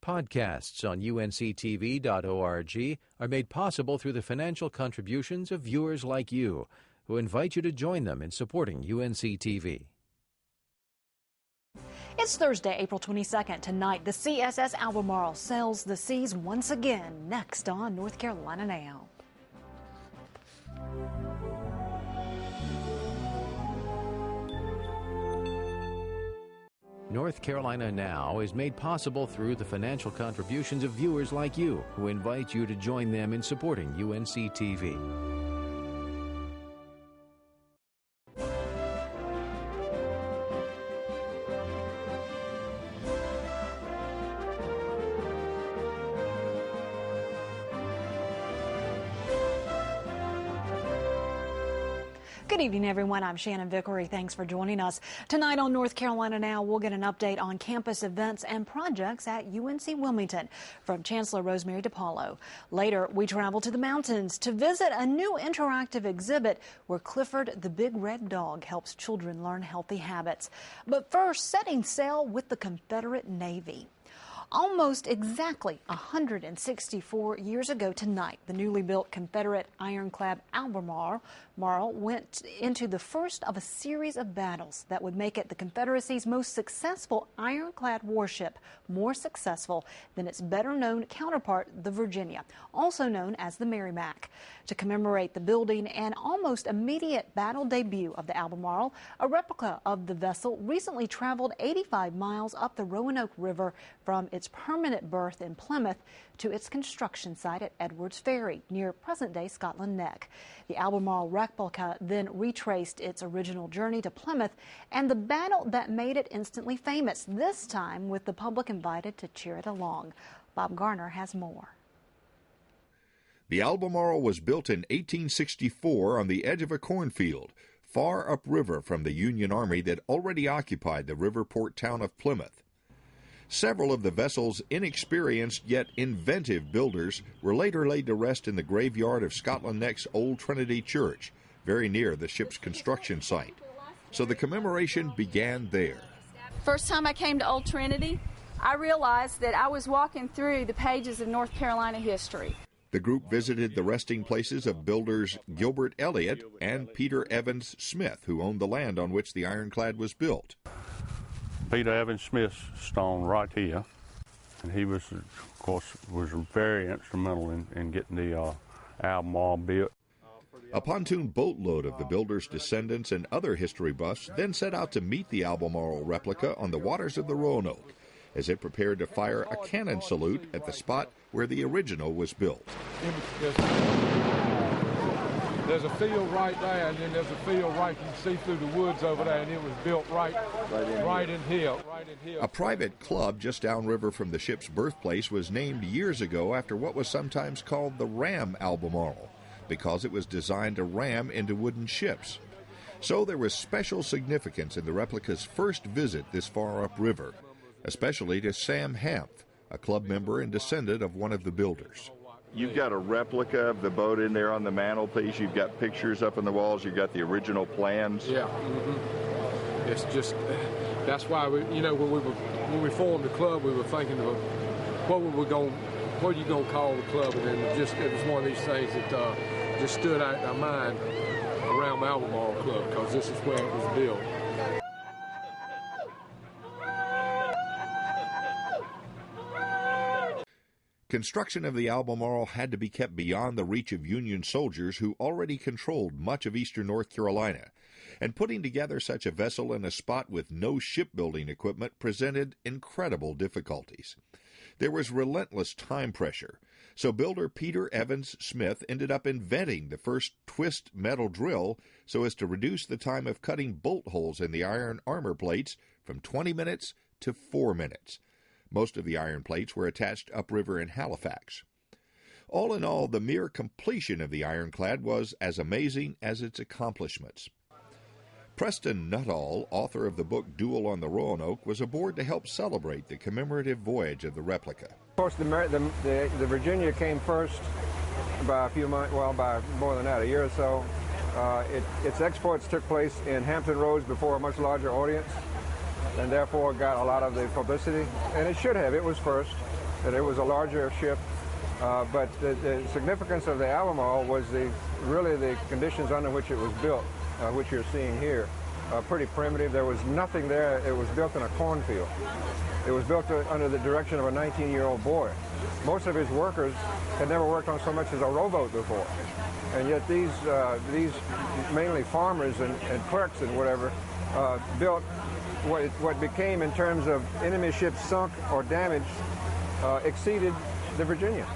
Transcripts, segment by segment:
Podcasts on unctv.org are made possible through the financial contributions of viewers like you, who invite you to join them in supporting UNC-TV. It's Thursday, April 22nd. Tonight, the CSS Albemarle sails the seas once again. Next on North Carolina Now. North Carolina Now is made possible through the financial contributions of viewers like you, who invite you to join them in supporting UNC-TV. Good evening, everyone. I'm Shannon Vickery. Thanks for joining us. Tonight on North Carolina Now, we'll get an update on campus events and projects at UNC Wilmington from Chancellor Rosemary DePaulo. Later, we travel to the mountains to visit a new interactive exhibit where Clifford the Big Red Dog helps children learn healthy habits. But first, setting sail with the Confederate Navy. Almost exactly 164 years ago tonight, the newly built Confederate ironclad Albemarle went into the first of a series of battles that would make it the Confederacy's most successful ironclad warship, more successful than its better-known counterpart, the Virginia, also known as the Merrimac. To commemorate the building and almost immediate battle debut of the Albemarle, a replica of the vessel recently traveled 85 miles up the Roanoke River from its permanent berth in Plymouth to its construction site at Edwards Ferry near present-day Scotland Neck. The Albemarle replica then retraced its original journey to Plymouth and the battle that made it instantly famous, this time with the public invited to cheer it along. Bob Garner has more. The Albemarle was built in 1864 on the edge of a cornfield, far upriver from the Union Army that already occupied the river port town of Plymouth. Several of the vessel's inexperienced yet inventive builders were later laid to rest in the graveyard of Scotland Neck's Old Trinity Church, very near the ship's construction site. So the commemoration began there. First time I came to Old Trinity, I realized that I was walking through the pages of North Carolina history. The group visited the resting places of builders Gilbert Elliott and Peter Evans Smith, who owned the land on which the ironclad was built. Peter Evans Smith's stone right here, and he was, of course, very instrumental in getting the Albemarle built. A pontoon boatload of the builder's descendants and other history buffs then set out to meet the Albemarle replica on the waters of the Roanoke as it prepared to fire a cannon salute at the spot where the original was built. There's a field right there, and then there's a field right, you can see through the woods over there, and it was built right in here. A private club just downriver from the ship's birthplace was named years ago after what was sometimes called the Ram Albemarle, because it was designed to ram into wooden ships. So there was special significance in the replica's first visit this far upriver, especially to Sam Hamph, a club member and descendant of one of the builders. You've got a replica of the boat in there on the mantelpiece. You've got pictures up on the walls. You've got the original plans. Yeah. It's just, that's why when we formed the club, we were thinking of what are you gonna call the club, and then it was one of these things that just stood out in our mind around the Albemarle Club, because this is where it was built. Construction of the Albemarle had to be kept beyond the reach of Union soldiers who already controlled much of eastern North Carolina, and putting together such a vessel in a spot with no shipbuilding equipment presented incredible difficulties. There was relentless time pressure, so builder Peter Evans Smith ended up inventing the first twist metal drill so as to reduce the time of cutting bolt holes in the iron armor plates from 20 minutes to 4 minutes. Most of the iron plates were attached upriver in Halifax. All in all, the mere completion of the ironclad was as amazing as its accomplishments. Preston Nuttall, author of the book Duel on the Roanoke, was aboard to help celebrate the commemorative voyage of the replica. Of course, the Virginia came first by a few months, by more than that, a year or so. Its exports took place in Hampton Roads before a much larger audience, and therefore got a lot of the publicity, and it should have. It was first. that it was a larger ship. But the significance of the Albemarle was really the conditions under which it was built, which you're seeing here. Pretty primitive. There was nothing there. It was built in a cornfield. It was built under the direction of a 19-year-old boy. Most of his workers had never worked on so much as a rowboat before. And yet these mainly farmers and clerks and whatever built what became, in terms of enemy ships sunk or damaged, exceeded the Virginia.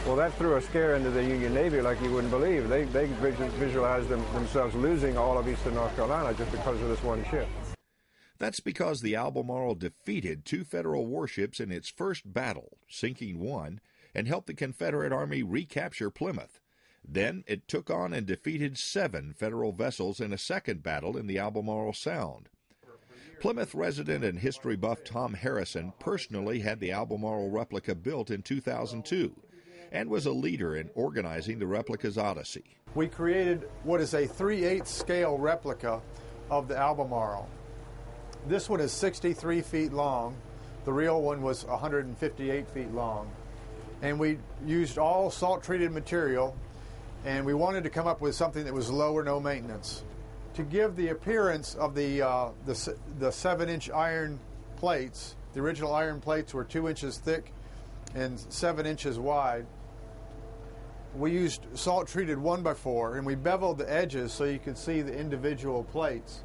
Well, that threw a scare into the Union Navy like you wouldn't believe. They visualized themselves losing all of eastern North Carolina just because of this one ship. That's because the Albemarle defeated 2 Federal warships in its first battle, sinking one, and helped the Confederate Army recapture Plymouth. Then it took on and defeated 7 Federal vessels in a second battle in the Albemarle Sound. Plymouth resident and history buff Tom Harrison personally had the Albemarle replica built in 2002 and was a leader in organizing the replica's odyssey. We created what is a 3/8 scale replica of the Albemarle. This one is 63 feet long. The real one was 158 feet long. And we used all salt-treated material, and we wanted to come up with something that was low or no maintenance. To give the appearance of the 7-inch iron plates, the original iron plates were 2 inches thick and 7 inches wide. We used salt-treated 1x4, and we beveled the edges so you could see the individual plates.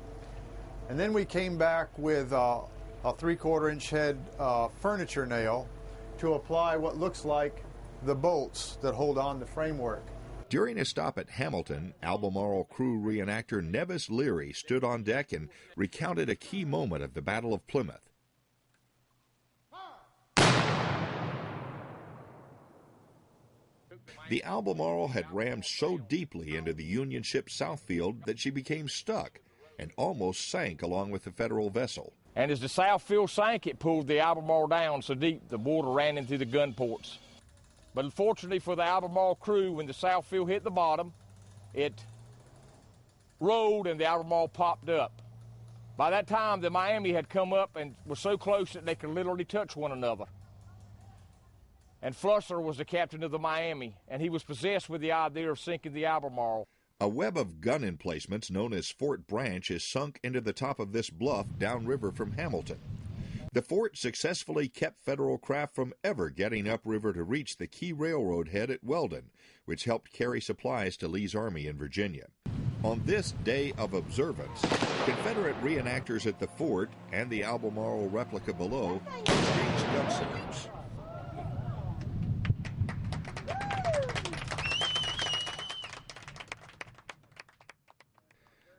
And then we came back with a 3/4 inch head furniture nail to apply what looks like the bolts that hold on the framework. During a stop at Hamilton, Albemarle crew reenactor Nevis Leary stood on deck and recounted a key moment of the Battle of Plymouth. The Albemarle had rammed so deeply into the Union ship Southfield that she became stuck and almost sank along with the Federal vessel. And as the Southfield sank, it pulled the Albemarle down so deep the water ran into the gun ports. But unfortunately for the Albemarle crew, when the Southfield hit the bottom, it rolled and the Albemarle popped up. By that time, the Miami had come up and was so close that they could literally touch one another. And Flusser was the captain of the Miami, and he was possessed with the idea of sinking the Albemarle. A web of gun emplacements known as Fort Branch is sunk into the top of this bluff downriver from Hamilton. The fort successfully kept Federal craft from ever getting upriver to reach the key railroad head at Weldon, which helped carry supplies to Lee's army in Virginia. On this day of observance, Confederate reenactors at the fort and the Albemarle replica below exchanged gun salutes.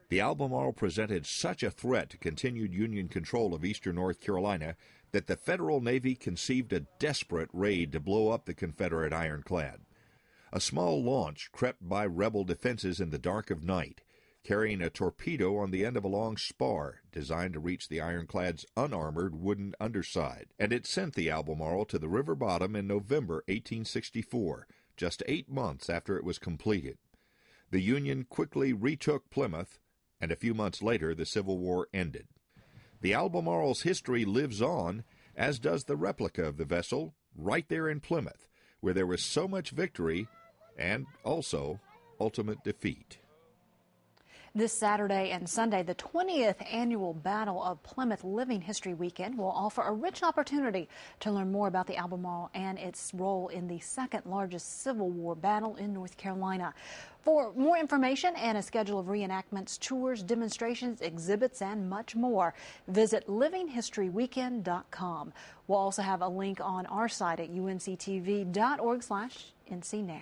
The Albemarle presented such a threat to continued Union control of eastern North Carolina that the Federal Navy conceived a desperate raid to blow up the Confederate ironclad. A small launch crept by rebel defenses in the dark of night, carrying a torpedo on the end of a long spar designed to reach the ironclad's unarmored wooden underside, and it sent the Albemarle to the river bottom in November 1864, just 8 months after it was completed. The Union quickly retook Plymouth, and a few months later the Civil War ended. The Albemarle's history lives on, as does the replica of the vessel, right there in Plymouth, where there was so much victory and also ultimate defeat. This Saturday and Sunday, the 20th annual Battle of Plymouth Living History Weekend will offer a rich opportunity to learn more about the Albemarle and its role in the second largest Civil War battle in North Carolina. For more information and a schedule of reenactments, tours, demonstrations, exhibits, and much more, visit livinghistoryweekend.com. We'll also have a link on our site at unctv.org/NCNow.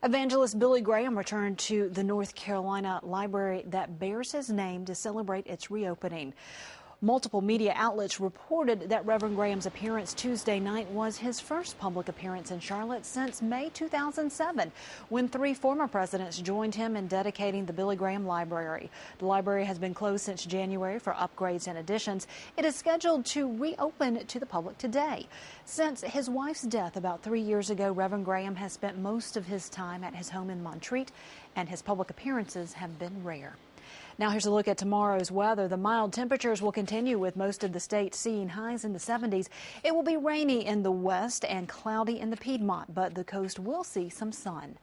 Evangelist Billy Graham returned to the North Carolina library that bears his name to celebrate its reopening. Multiple media outlets reported that Reverend Graham's appearance Tuesday night was his first public appearance in Charlotte since May 2007, when 3 former presidents joined him in dedicating the Billy Graham Library. The library has been closed since January for upgrades and additions. It is scheduled to reopen to the public today. Since his wife's death about 3 years ago, Reverend Graham has spent most of his time at his home in Montreat, and his public appearances have been rare. Now here's a look at tomorrow's weather. The mild temperatures will continue with most of the state seeing highs in the 70s. It will be rainy in the west and cloudy in the Piedmont, but the coast will see some sun.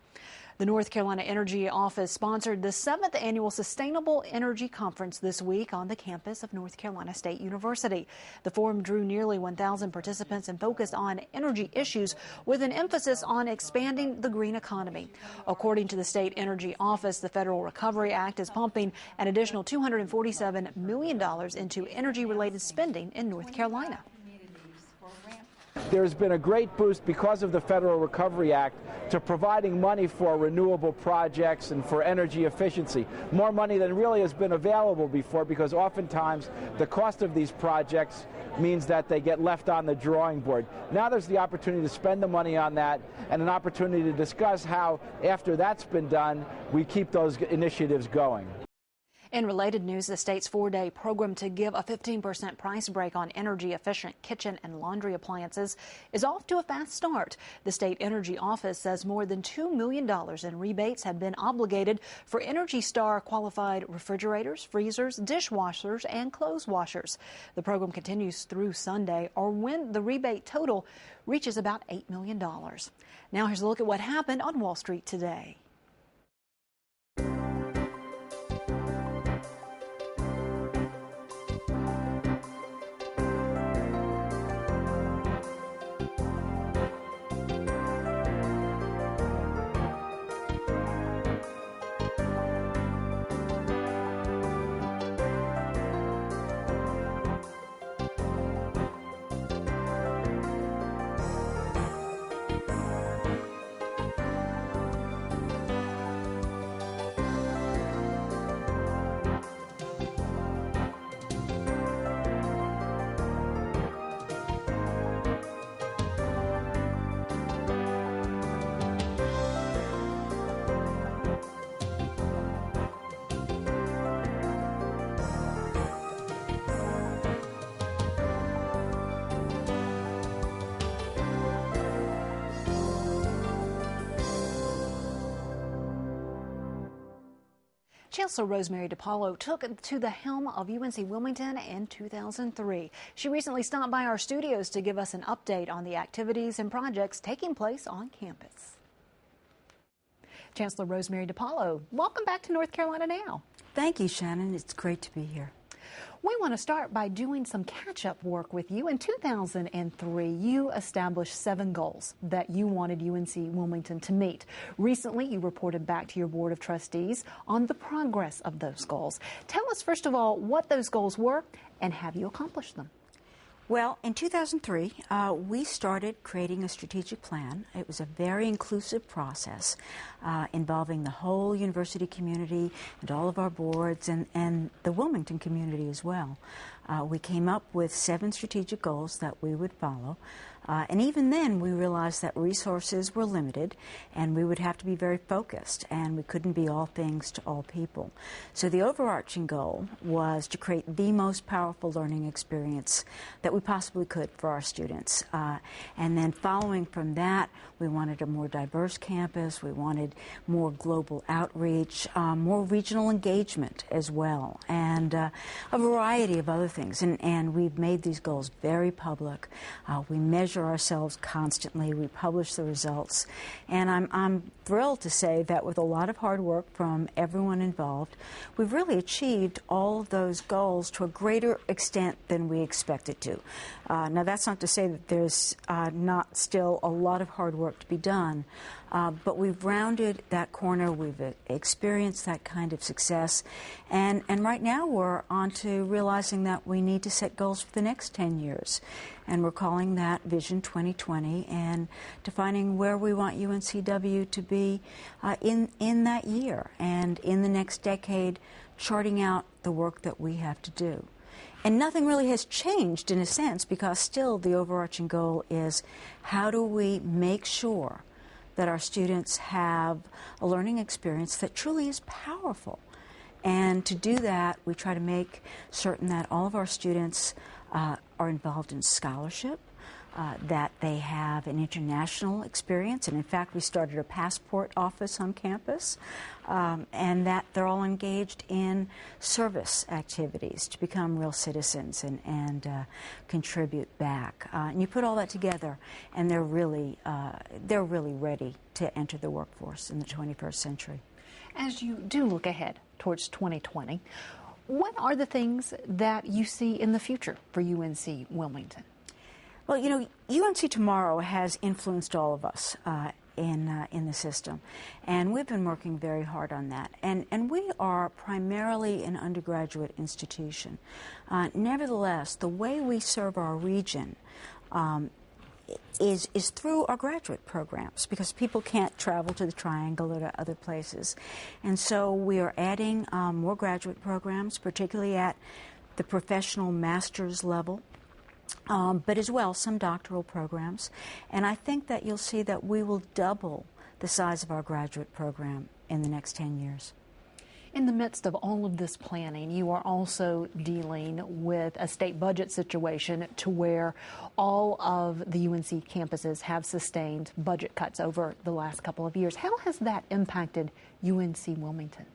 The North Carolina Energy Office sponsored the 7th Annual Sustainable Energy Conference this week on the campus of North Carolina State University. The forum drew nearly 1,000 participants and focused on energy issues with an emphasis on expanding the green economy. According to the State Energy Office, the Federal Recovery Act is pumping an additional $247 million into energy-related spending in North Carolina. There's been a great boost because of the Federal Recovery Act to providing money for renewable projects and for energy efficiency. More money than really has been available before, because oftentimes the cost of these projects means that they get left on the drawing board. Now there's the opportunity to spend the money on that and an opportunity to discuss how, after that's been done, we keep those initiatives going. In related news, the state's 4-day program to give a 15% price break on energy-efficient kitchen and laundry appliances is off to a fast start. The State Energy Office says more than $2 million in rebates have been obligated for Energy Star qualified refrigerators, freezers, dishwashers, and clothes washers. The program continues through Sunday, or when the rebate total reaches about $8 million. Now here's a look at what happened on Wall Street today. Chancellor Rosemary DiPaolo took to the helm of UNC Wilmington in 2003. She recently stopped by our studios to give us an update on the activities and projects taking place on campus. Chancellor Rosemary DiPaolo, welcome back to North Carolina Now. Thank you, Shannon. It's great to be here. We want to start by doing some catch-up work with you. In 2003, you established 7 goals that you wanted UNC Wilmington to meet. Recently, you reported back to your Board of Trustees on the progress of those goals. Tell us, first of all, what those goals were and have you accomplished them? Well, in 2003, we started creating a strategic plan. It was a very inclusive process involving the whole university community and all of our boards and the Wilmington community as well. We came up with 7 strategic goals that we would follow. And even then, we realized that resources were limited and we would have to be very focused, and we couldn't be all things to all people. So the overarching goal was to create the most powerful learning experience that we possibly could for our students. And then following from that, we wanted a more diverse campus, we wanted more global outreach, more regional engagement as well, and a variety of other things. And we've made these goals very public. We measure ourselves constantly. We publish the results. And I'm thrilled to say that with a lot of hard work from everyone involved, we've really achieved all of those goals to a greater extent than we expected to. Now, that's not to say that there's not still a lot of hard work to be done, but we've rounded that corner. We've experienced that kind of success. And right now we're on to realizing that we need to set goals for the next 10 years. And we're calling that Vision 2020 and defining where we want UNCW to be in that year and in the next decade, charting out the work that we have to do. And nothing really has changed in a sense, because still the overarching goal is how do we make sure that our students have a learning experience that truly is powerful. And to do that, we try to make certain that all of our students are involved in scholarship, that they have an international experience, and in fact we started a passport office on campus, and that they're all engaged in service activities to become real citizens and contribute back. And you put all that together, and they're really ready to enter the workforce in the 21st century. As you do look ahead towards 2020, what are the things that you see in the future for UNC Wilmington? Well, you know, UNC Tomorrow has influenced all of us in the system, and we've been working very hard on that. And we are primarily an undergraduate institution. Nevertheless, the way we serve our region is through our graduate programs, because people can't travel to the Triangle or to other places. And so we are adding more graduate programs, particularly at the professional master's level, but as well some doctoral programs. And I think that you'll see that we will double the size of our graduate program in the next 10 years. In the midst of all of this planning, you are also dealing with a state budget situation to where all of the UNC campuses have sustained budget cuts over the last couple of years. How has that impacted UNC Wilmington?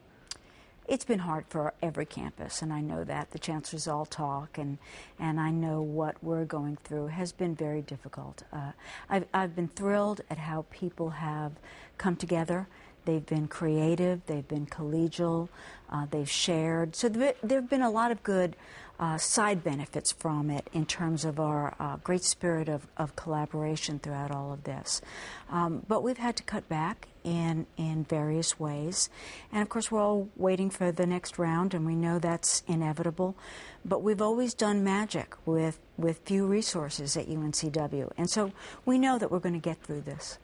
It's been hard for every campus, and I know that. The chancellors all talk, and I know what we're going through has been very difficult. I've been thrilled at how people have come together. They've been creative, they've been collegial, they've shared. So there have been a lot of good side benefits from it in terms of our great spirit of collaboration throughout all of this. But we've had to cut back in various ways. And of course, we're all waiting for the next round, and we know that's inevitable. But we've always done magic with few resources at UNCW. And so we know that we're going to get through this.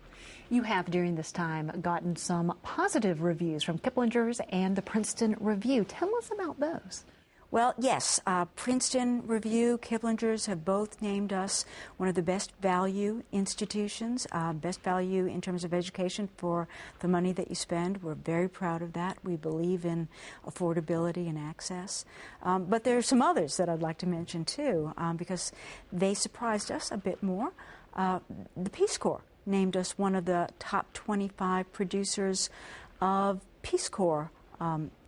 You have, during this time, gotten some positive reviews from Kiplinger's and the Princeton Review. Tell us about those. Well, yes, Princeton Review, Kiplinger's have both named us one of the best value institutions, best value in terms of education for the money that you spend. We're very proud of that. We believe in affordability and access. But there are some others that I'd like to mention, too, because they surprised us a bit more. The Peace Corps named us one of the top 25 producers of Peace Corps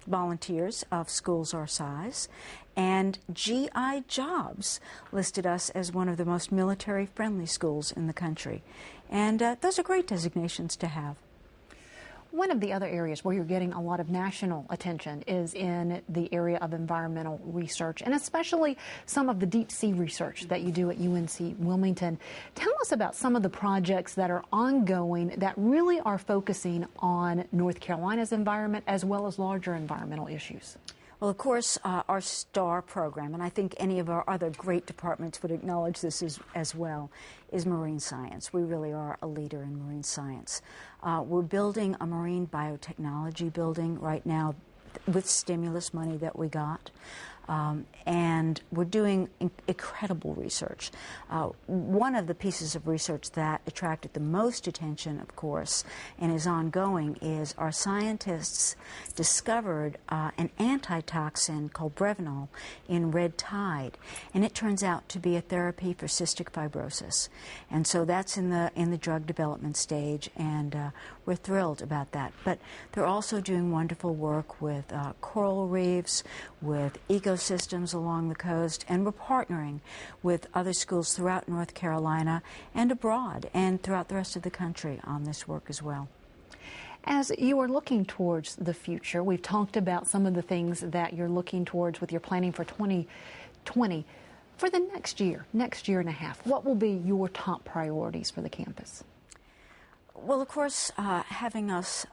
volunteers of schools our size, and GI Jobs listed us as one of the most military-friendly schools in the country. And those are great designations to have. One of the other areas where you're getting a lot of national attention is in the area of environmental research, and especially some of the deep sea research that you do at UNC Wilmington. Tell us about some of the projects that are ongoing that really are focusing on North Carolina's environment as well as larger environmental issues. Well, of course, our STAR program, and I think any of our other great departments would acknowledge this as well, is marine science. We really are a leader in marine science. We're building a marine biotechnology building right now with stimulus money that we got. And we're doing incredible research. One of the pieces of research that attracted the most attention, of course, and is ongoing, is our scientists discovered an antitoxin called Brevinol in red tide, and it turns out to be a therapy for cystic fibrosis. And so that's in the drug development stage, and we're thrilled about that. But they're also doing wonderful work with coral reefs, with ecosystems along the coast, and we're partnering with other schools throughout North Carolina and abroad and throughout the rest of the country on this work as well. As you are looking towards the future, we've talked about some of the things that you're looking towards with your planning for 2020. For the next year and a half, what will be your top priorities for the campus? Well, of course, having us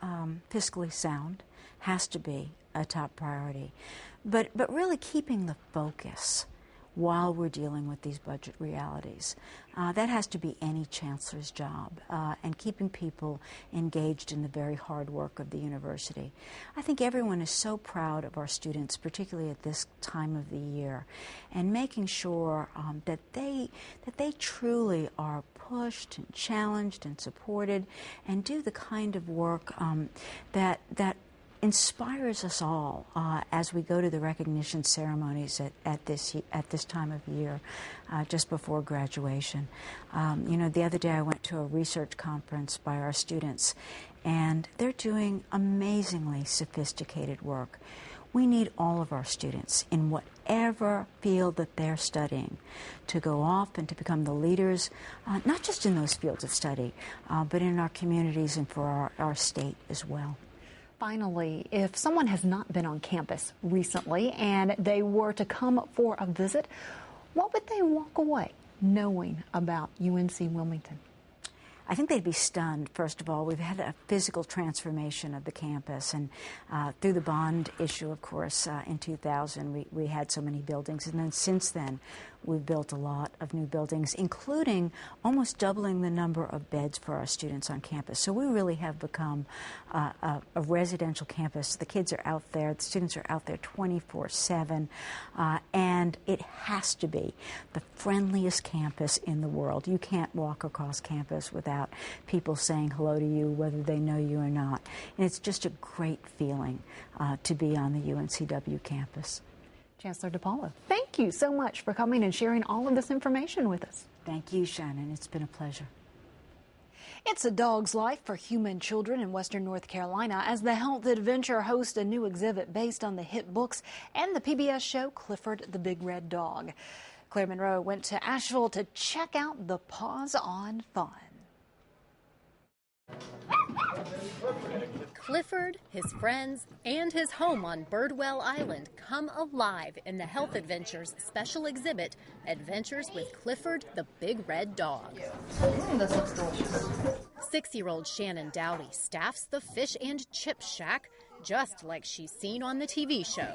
fiscally sound has to be a top priority. But really keeping the focus while we're dealing with these budget realities. That has to be any chancellor's job, and keeping people engaged in the very hard work of the university. I think everyone is so proud of our students, particularly at this time of the year, and making sure that they truly are pushed and challenged and supported and do the kind of work that inspires us all as we go to the recognition ceremonies at this time of year, just before graduation. The other day I went to a research conference by our students, and they're doing amazingly sophisticated work. We need all of our students in whatever field that they're studying to go off and to become the leaders, not just in those fields of study, but in our communities and for our state as well. Finally, if someone has not been on campus recently and they were to come for a visit, what would they walk away knowing about UNC Wilmington? I think they'd be stunned, first of all. We've had a physical transformation of the campus, and through the bond issue, of course, in 2000, we had so many buildings, and then since then, we've built a lot of new buildings, including almost doubling the number of beds for our students on campus. So we really have become a residential campus. The kids are out there, the students are out there 24/7, and it has to be the friendliest campus in the world. You can't walk across campus without people saying hello to you, whether they know you or not. And it's just a great feeling to be on the UNCW campus. Chancellor DePaulo, thank you so much for coming and sharing all of this information with us. Thank you, Shannon. It's been a pleasure. It's a dog's life for human children in Western North Carolina as the Health Adventure hosts a new exhibit based on the hit books and the PBS show Clifford the Big Red Dog. Claire Monroe went to Asheville to check out the Paws on Fun. Clifford, his friends, and his home on Birdwell Island come alive in the Health Adventures special exhibit, Adventures with Clifford the Big Red Dog. This looks delicious. 6-year-old Shannon Dowdy staffs the Fish and Chip Shack, just like she's seen on the TV show.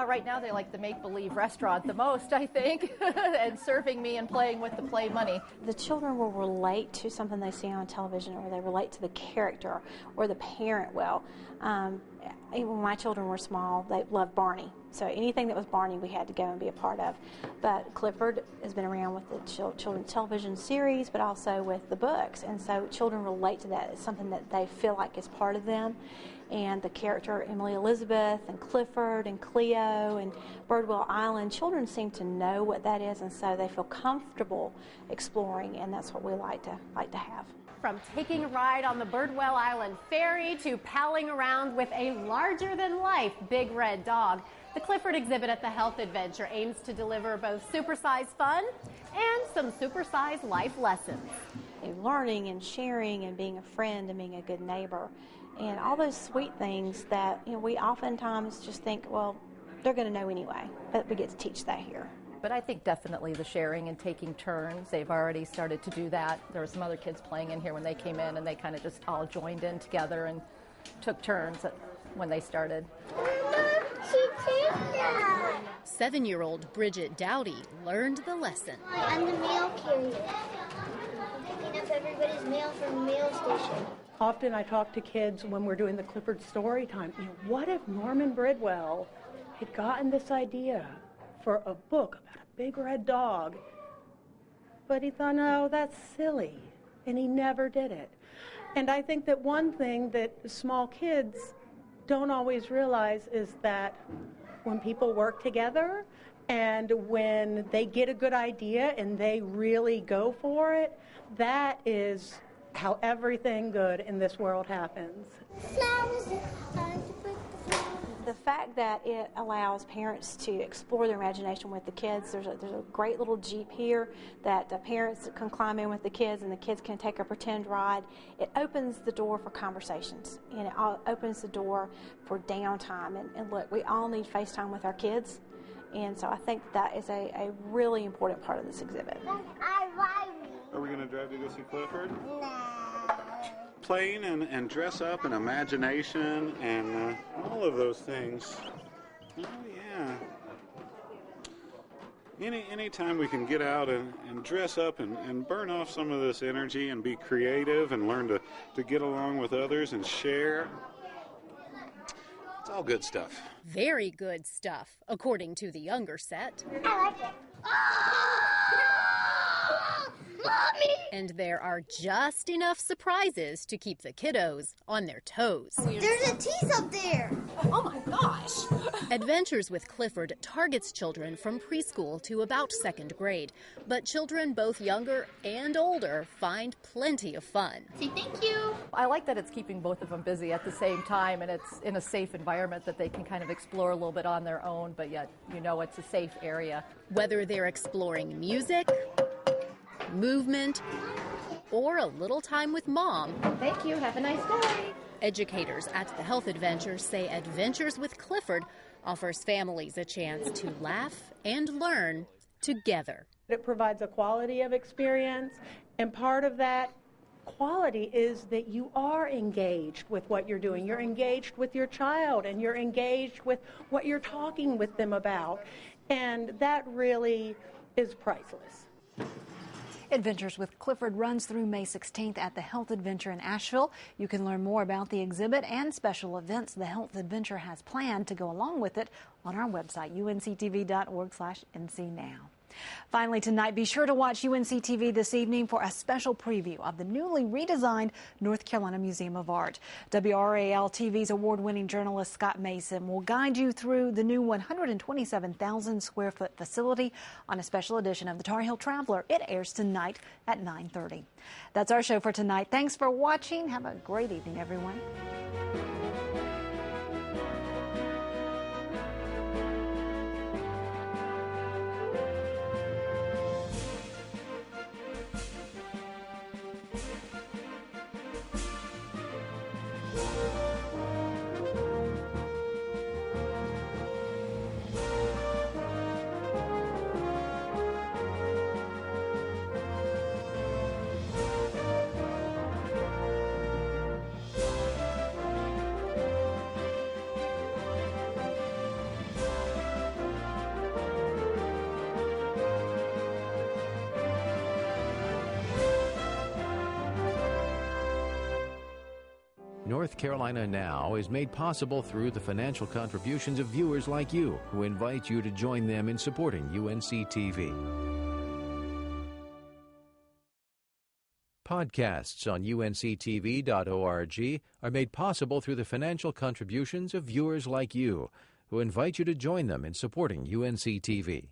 Right now they like the make-believe restaurant the most, I think, and serving me and playing with the play money. The children will relate to something they see on television, or they relate to the character or the parent well. Even when my children were small, they loved Barney. So anything that was Barney, we had to go and be a part of. But Clifford has been around with the children's television series, but also with the books. And so children relate to that. It's something that they feel like is part of them. And the character Emily Elizabeth and Clifford and Cleo and Birdwell Island, children seem to know what that is, and so they feel comfortable exploring, and that's what we like to have. From taking a ride on the Birdwell Island ferry to palling around with a larger-than-life Big Red Dog, the Clifford exhibit at the Health Adventure aims to deliver both supersized fun and some supersized life lessons. Learning and sharing and being a friend and being a good neighbor and all those sweet things that we oftentimes just think, well, they're going to know anyway, but we get to teach that here. But I think definitely the sharing and taking turns, they've already started to do that. There were some other kids playing in here when they came in, and they kind of just all joined in together and took turns when they started. 7-year-old Bridget Dowdy learned the lesson. I'm the mail carrier. I'm picking up everybody's mail from the mail station. Often I talk to kids when we're doing the Clifford story time. What if Norman Bridwell had gotten this idea for a book about a big red dog, but he thought, no, that's silly, and he never did it. And I think that one thing that small kids don't always realize is that when people work together and when they get a good idea and they really go for it, that is how everything good in this world happens. The fact that it allows parents to explore their imagination with the kids, there's a great little Jeep here that the parents can climb in with the kids and the kids can take a pretend ride. It opens the door for conversations, and it opens the door for downtime. And look, we all need FaceTime with our kids, and so I think that is a really important part of this exhibit. Are we going to drive to go see Clifford? No. Playing and dress up and imagination and all of those things. Oh, yeah. Anytime we can get out and dress up and burn off some of this energy and be creative and learn to get along with others and share, it's all good stuff. Very good stuff, according to the younger set. I like it. Oh! Mommy! And there are just enough surprises to keep the kiddos on their toes. There's a teeth up there. Oh my gosh. Adventures with Clifford targets children from preschool to about 2nd grade, but children both younger and older find plenty of fun. Say thank you. I like that it's keeping both of them busy at the same time, and it's in a safe environment that they can kind of explore a little bit on their own, but yet it's a safe area. Whether they're exploring music, movement, or a little time with Mom. Thank you. Have a nice day. Educators at the Health Adventure say Adventures with Clifford offers families a chance to laugh and learn together. It provides a quality of experience, and part of that quality is that you are engaged with what you're doing. You're engaged with your child, and you're engaged with what you're talking with them about, and that really is priceless. Adventures with Clifford runs through May 16th at the Health Adventure in Asheville. You can learn more about the exhibit and special events the Health Adventure has planned to go along with it on our website, unctv.org/ncnow. Finally tonight, be sure to watch UNC TV this evening for a special preview of the newly redesigned North Carolina Museum of Art. WRAL TV's award-winning journalist Scott Mason will guide you through the new 127,000 square foot facility on a special edition of the Tar Heel Traveler. It airs tonight at 9:30. That's our show for tonight. Thanks for watching. Have a great evening, everyone. North Carolina Now is made possible through the financial contributions of viewers like you who invite you to join them in supporting UNC TV. Podcasts on unctv.org are made possible through the financial contributions of viewers like you who invite you to join them in supporting UNC TV.